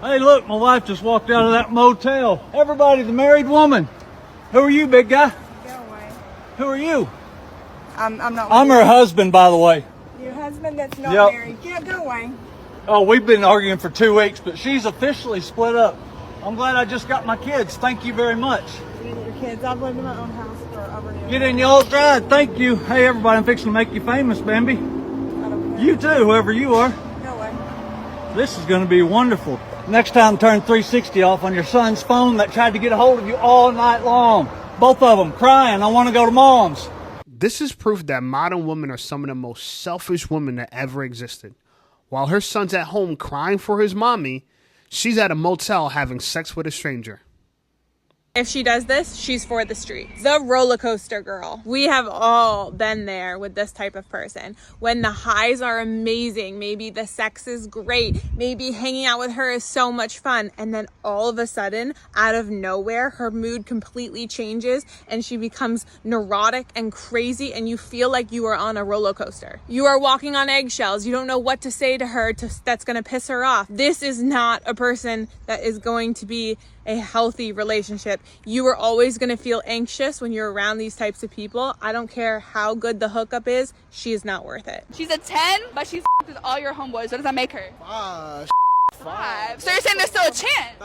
Hey, look, my wife just walked out of that motel. Everybody, the married woman. Who are you, big guy? Go away. Who are you? I'm not. I'm her husband, by the way. Your husband that's not Yep. married. Yeah, go away. Oh, we've been arguing for 2 weeks, but she's officially split up. I'm glad I just got my kids. Thank you very much. You get your kids. I've lived in my own house for over a year. Get in your drive. Thank you. Hey, everybody, I'm fixing to make you famous, Bambi. I don't care. You too, whoever you are. Go away. This is going to be wonderful. Next time, turn 360 off on your son's phone that tried to get a hold of you all night long. Both of them crying, I want to go to mom's. This is proof that modern women are some of the most selfish women that ever existed. While her son's at home crying for his mommy, she's at a motel having sex with a stranger. If she does this, she's for the streets. The roller coaster girl. We have all been there with this type of person. When the highs are amazing, maybe the sex is great, maybe hanging out with her is so much fun, and then all of a sudden, out of nowhere, her mood completely changes and she becomes neurotic and crazy, and you feel like you are on a roller coaster. You are walking on eggshells. You don't know what to say to her that's gonna piss her off. This is not a person that is going to be a healthy relationship. You are always going to feel anxious when you're around these types of people. I don't care how good the hookup is, she is not worth it. She's a 10, but she's with all your homeboys. What does that make her? 5. So you're saying there's still a chance?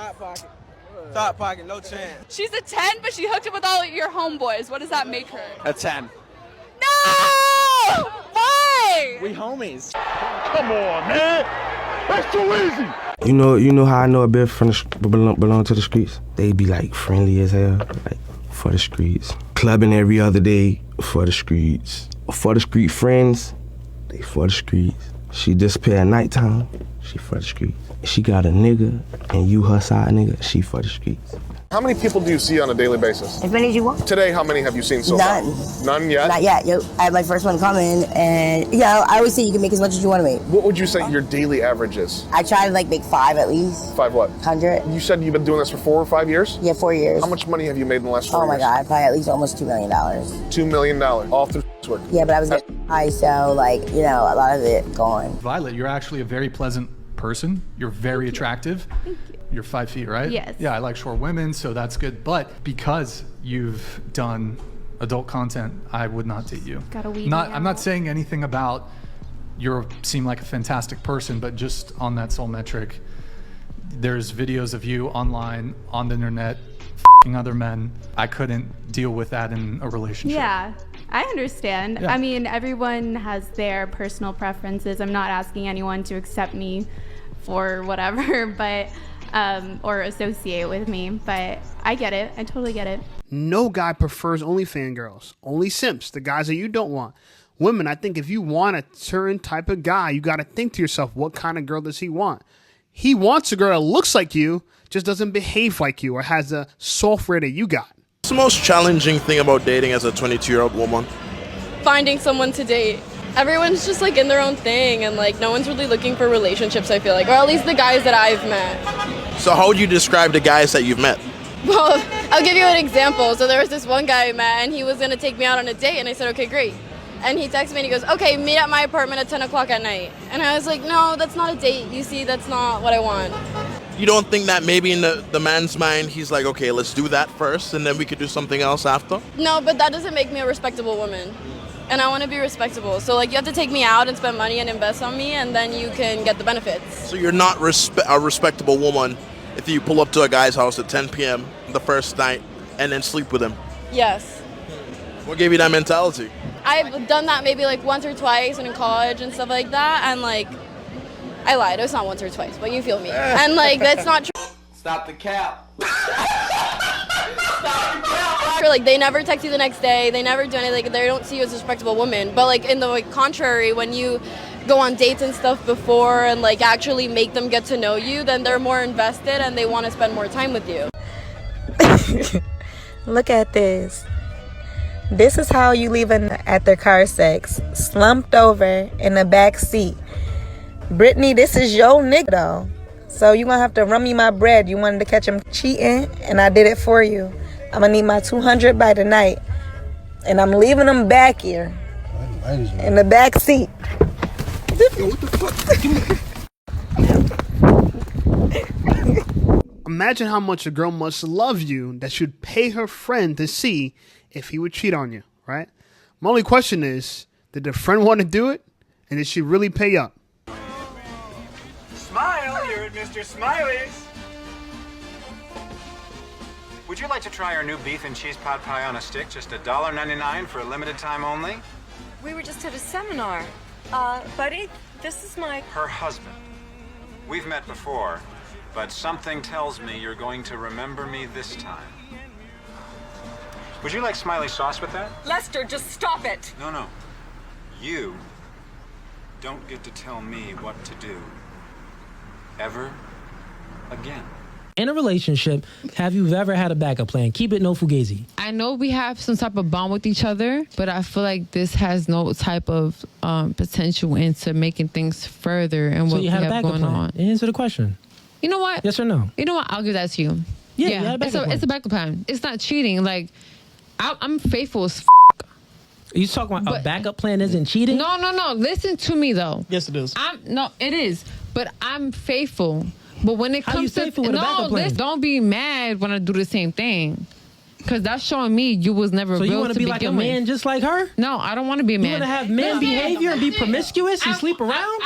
Thought pocket, no chance. She's a 10, but she hooked up with all your homeboys. What does that make her? A 10. No! Why? We homies. Come on, man. That's too easy. You know how I know a bitch from belong to the streets? They be like friendly as hell, like for the streets. Clubbing every other day for the streets. For the street friends, they for the streets. She disappear at nighttime, she for the streets. She got a nigga and you her side nigga, she for the streets. How many people do you see on a daily basis? As many as you want. Today, how many have you seen so far? None yet? Not yet. Yo, I have my first one coming, and I always say you can make as much as you want to make. What would you say your daily average is? I try to make 5 at least. 5 what? 100. You said you've been doing this for 4 or 5 years? Yeah, 4 years. How much money have you made in the last 4 years? Oh my God, probably at least almost $2 million. $2 million, all through work. Yeah, but I was getting high, so a lot of it gone. Violet, you're actually a very pleasant person. You're very attractive. Thank you. You're 5 feet, right? Yes. Yeah, I like short women, so that's good. But because you've done adult content, I would not date you. Gotta weed I'm not saying anything about you seem like a fantastic person, but just on that sole metric, there's videos of you online, on the internet, f***ing other men. I couldn't deal with that in a relationship. Yeah, I understand. Yeah. I mean, everyone has their personal preferences. I'm not asking anyone to accept me for whatever, but or associate with me, but I get it. I totally get it. No guy prefers only fangirls, only simps, the guys that you don't want. Women, I think if you want a certain type of guy, you got to think to yourself, what kind of girl does he want? He wants a girl that looks like you, just doesn't behave like you or has the software that you got. What's the most challenging thing about dating as a 22-year-old woman? Finding someone to date. Everyone's just in their own thing, and no one's really looking for relationships, I feel like, or at least the guys that I've met. So how would you describe the guys that you've met? Well, I'll give you an example. So there was this one guy I met, and he was going to take me out on a date, and I said, okay, great. And he texted me and he goes, okay, meet at my apartment at 10 o'clock at night. And I was like, no, that's not a date. You see, that's not what I want. You don't think that maybe in the man's mind, he's like, okay, let's do that first, and then we could do something else after? No, but that doesn't make me a respectable woman. And I want to be respectable. So you have to take me out and spend money and invest on me, and then you can get the benefits. So you're not a respectable woman if you pull up to a guy's house at 10 p.m. the first night and then sleep with him? Yes. What gave you that mentality? I've done that maybe once or twice and in college and stuff like that, and I lied. It was not once or twice, but you feel me. And that's not true. Stop the cap. They never text you the next day. They never do anything. They don't see you as a respectable woman. But in the contrary, when you go on dates and stuff before and actually make them get to know you, then they're more invested and they want to spend more time with you. Look at this. This is how you leave after car sex. Slumped over in the back seat. Brittany, this is your nigga though. So you gonna have to run me my bread. You wanted to catch him cheating, and I did it for you. I'm gonna need my 200 by tonight. And I'm leaving him back here. In the back seat. Yo, what the fuck? Imagine how much a girl must love you that she'd pay her friend to see if he would cheat on you, right? My only question is, did the friend want to do it? And did she really pay up? Smile, you're at Mr. Smiley's. Would you like to try our new beef and cheese pot pie on a stick? Just $1.99 for a limited time only? We were just at a seminar. Buddy, this is my... Her husband. We've met before, but something tells me you're going to remember me this time. Would you like Smiley sauce with that? Lester, just stop it! No. You don't get to tell me what to do. Ever again. In a relationship, have you ever had a backup plan? Keep it no fugazi. I know we have some type of bond with each other, but I feel like this has no type of potential into making things further and So what you we had a have backup going plan. on. Answer the question. You know what? Yes or no? You know what? I'll give that to you. Yeah, you had a backup plan. It's a backup plan. It's not cheating. Like, I'm faithful as f***. You talking about a backup plan isn't cheating? No. Listen to me, though. Yes, it is. No, it is. But I'm faithful. But when it How you comes to... faithful with a backup plan? Don't be mad when I do the same thing. Because that's showing me you was never So real you want to be like a man just like her? No, I don't want to be a man. You want to have men behavior and be promiscuous and sleep around?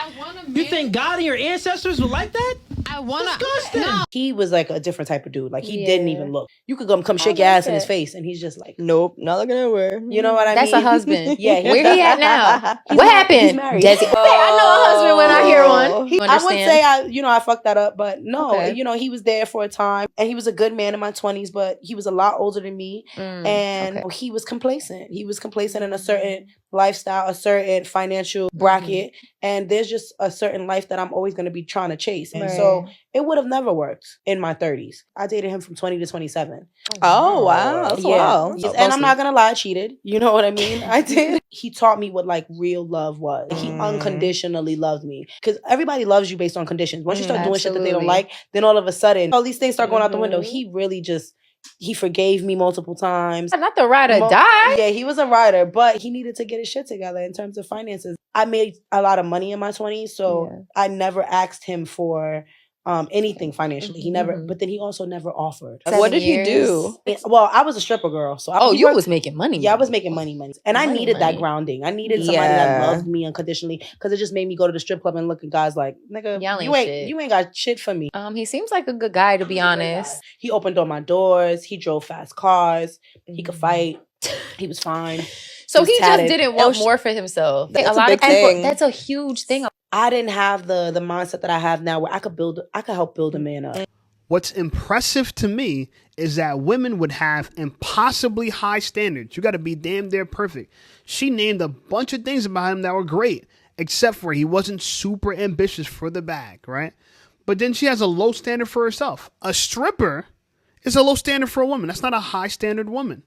You think God and your ancestors would like that? I want to... Disgusting. No. He was like a different type of dude. Like he didn't even look. You could come shake your ass in his face, and he's just like, nope, not looking at her. You know what I That's mean? a husband. Yeah. Where he at now? He's What married. happened? He's married. Desi- I know a husband when I hear one. I wouldn't say I fucked that up, but no, Okay. he was there for a time, and he was a good man in my 20s, but he was a lot older than me, and he was complacent. He was complacent in a certain lifestyle, a certain financial bracket, and there's just a certain life that I'm always going to be trying to chase, and so it would have never worked in my 30s. I dated him from 20 to 27. Oh, wow. That's wild. Yes, and I'm not gonna lie, I cheated. You know what I mean? I did. He taught me what like real love was. He unconditionally loved me. Because everybody loves you based on conditions. Once you start doing shit that they don't like, then all of a sudden, all these things start going out the window. He really he forgave me multiple times. Not the ride or die. Yeah, he was a rider, but he needed to get his shit together in terms of finances. I made a lot of money in my 20s, so I never asked him for anything financially. He never, but then he also never offered. What did he do? Well, I was a stripper girl, so you was making money. Yeah, I was making money, and I needed that grounding. I needed somebody that loved me unconditionally, because it just made me go to the strip club and look at guys like, nigga, you ain't got shit for me. He seems like a good guy, to be honest. He opened all my doors. He drove fast cars. He could fight. He was fine. So he just didn't want more for himself. That's a lot big of people. thing. That's a huge thing. I didn't have the mindset that I have now, where I could help build a man up. What's impressive to me is that women would have impossibly high standards. You got to be damn near perfect. She named a bunch of things about him that were great, except for he wasn't super ambitious for the bag, right? But then she has a low standard for herself. A stripper is a low standard for a woman. That's not a high standard woman.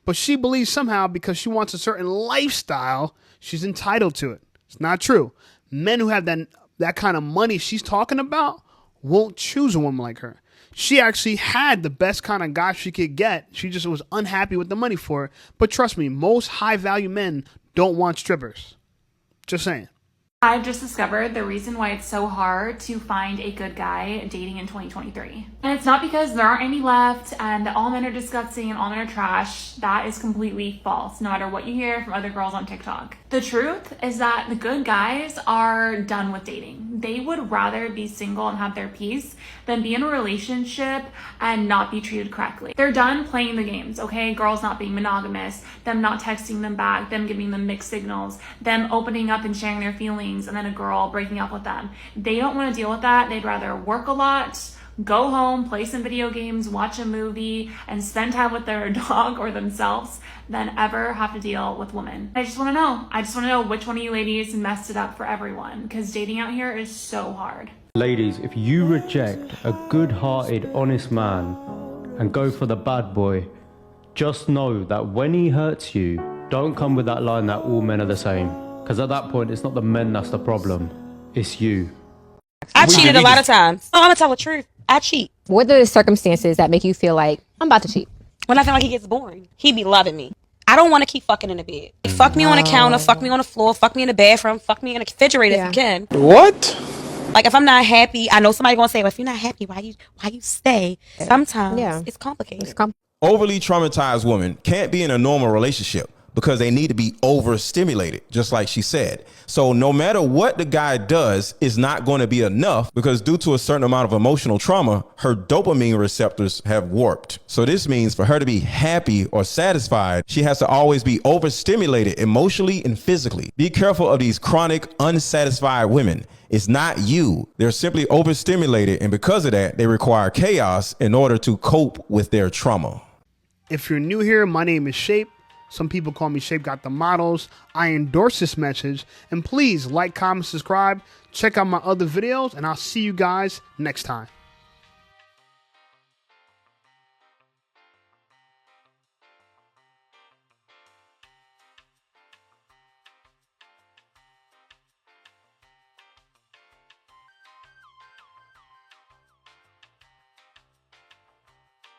But she believes somehow because she wants a certain lifestyle, she's entitled to it. It's not true. Men who have that kind of money she's talking about won't choose a woman like her. She actually had the best kind of guy she could get. She just was unhappy with the money for it. But trust me, most high-value men don't want strippers. Just saying. I've just discovered the reason why it's so hard to find a good guy dating in 2023. And it's not because there aren't any left and all men are disgusting and all men are trash. That is completely false, no matter what you hear from other girls on TikTok. The truth is that the good guys are done with dating. They would rather be single and have their peace than be in a relationship and not be treated correctly. They're done playing the games, okay? Girls not being monogamous, them not texting them back, them giving them mixed signals, them opening up and sharing their feelings, and then a girl breaking up with them. They don't want to deal with that. They'd rather work a lot, go home, play some video games, watch a movie, and spend time with their dog or themselves than ever have to deal with women. I just want to know. I just want to know which one of you ladies messed it up for everyone, because dating out here is so hard. Ladies, if you reject a good-hearted, honest man and go for the bad boy, just know that when he hurts you, don't come with that line that all men are the same. Because at that point, it's not the men that's the problem, it's you. I cheated a lot of times. I'm gonna tell the truth. I cheat. What are the circumstances that make you feel like I'm about to cheat? When I feel like he gets boring. He be loving me. I don't want to keep fucking in the bed. Fuck me on the counter, fuck me on the floor, fuck me in the bathroom, fuck me in the refrigerator if you can. What? Like if I'm not happy, I know somebody gonna say, well, if you're not happy, why you stay? Sometimes it's complicated. Overly traumatized women can't be in a normal relationship because they need to be overstimulated, just like she said. So no matter what the guy does, is not going to be enough because due to a certain amount of emotional trauma, her dopamine receptors have warped. So this means for her to be happy or satisfied, she has to always be overstimulated emotionally and physically. Be careful of these chronic, unsatisfied women. It's not you. They're simply overstimulated, and because of that, they require chaos in order to cope with their trauma. If you're new here, my name is Shape. Some people call me Shape Got the Models. I endorse this message. And please like, comment, subscribe. Check out my other videos, and I'll see you guys next time.